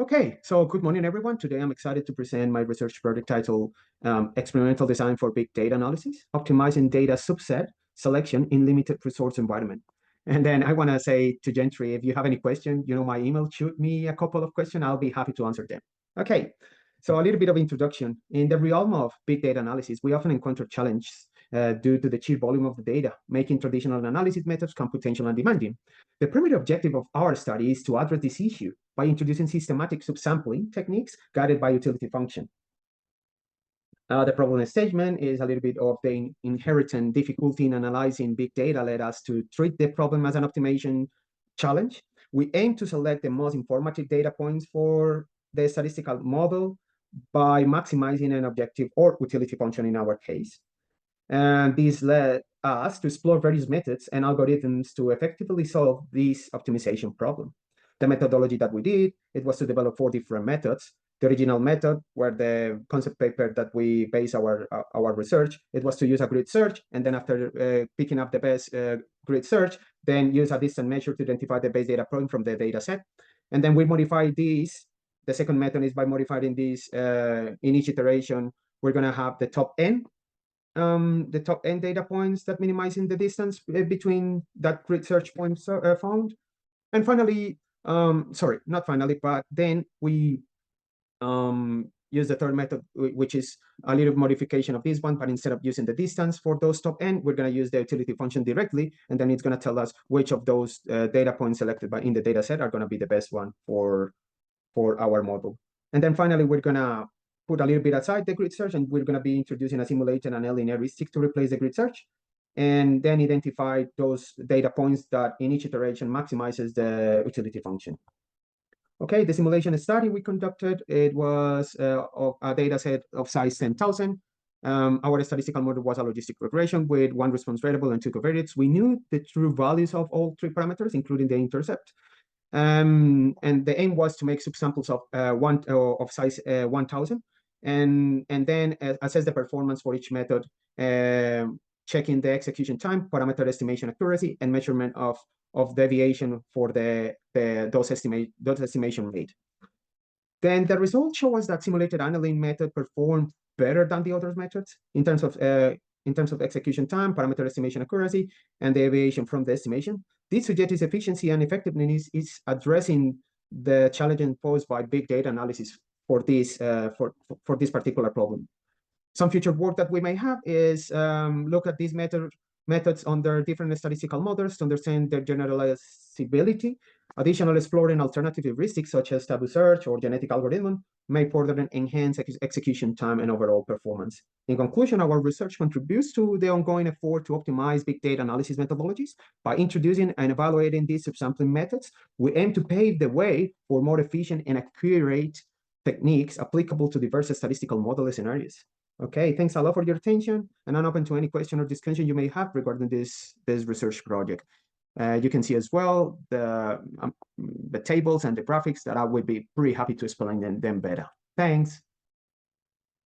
Okay, so good morning, everyone. Today I'm excited to present my research project titled Experimental Design for Big Data Analysis, Optimizing Data Subset Selection in Limited Resource Environment. And then I want to say to Gentry, if you have any question, my email, shoot me a couple of questions. I'll be happy to answer them. Okay, so a little bit of introduction. In the realm of big data analysis, we often encounter challenges due to the sheer volume of the data, making traditional analysis methods computational and demanding. The primary objective of our study is to address this issue by introducing systematic subsampling techniques guided by utility function. The problem statement is a little bit of the inherent difficulty in analyzing big data led us to treat the problem as an optimization challenge. We aim to select the most informative data points for the statistical model by maximizing an objective or utility function in our case. And this led us to explore various methods and algorithms to effectively solve this optimization problem. The methodology that we did, it was to develop 4 different methods. The original method, where the concept paper that we base our research, it was to use a grid search, and then after picking up the best grid search, then use a distance measure to identify the base data point from the data set. And then we modify these. The second method is by modifying this in each iteration, we're going to have the top n data points that minimizing the distance between that grid search points found. And finally, sorry, not finally, but then we use the third method, which is a little modification of this one, but instead of using the distance for those top n, we're going to use the utility function directly, and then it's going to tell us which of those data points selected in the data set are going to be the best one for our model. And then finally, we're going to put a little bit aside the grid search, and we're going to be introducing a simulated and linear heuristic to replace the grid search, and then identify those data points that in each iteration maximizes the utility function. Okay, the simulation study we conducted, it was of a data set of size 10,000. Our statistical model was a logistic regression with 1 response variable and 2 covariates. We knew the true values of all 3 parameters, including the intercept. And the aim was to make subsamples of size 1,000, and then assess the performance for each method, checking the execution time, parameter estimation accuracy, and measurement of deviation for those estimation rate. Then the results show us that simulated annealing method performed better than the other methods in terms of execution time, parameter estimation accuracy, and deviation from the estimation. This suggests efficiency and effectiveness is addressing the challenges posed by big data analysis for this particular problem. Some future work that we may have is look at these methods under different statistical models to understand their generalizability. Additional exploring alternative heuristics such as tabu search or genetic algorithm may further enhance execution time and overall performance. In conclusion, our research contributes to the ongoing effort to optimize big data analysis methodologies. By introducing and evaluating these subsampling methods, we aim to pave the way for more efficient and accurate techniques applicable to diverse statistical model scenarios. Okay, thanks a lot for your attention, and I'm open to any question or discussion you may have regarding this research project. You can see as well the tables and the graphics that I would be pretty happy to explain them better. Thanks.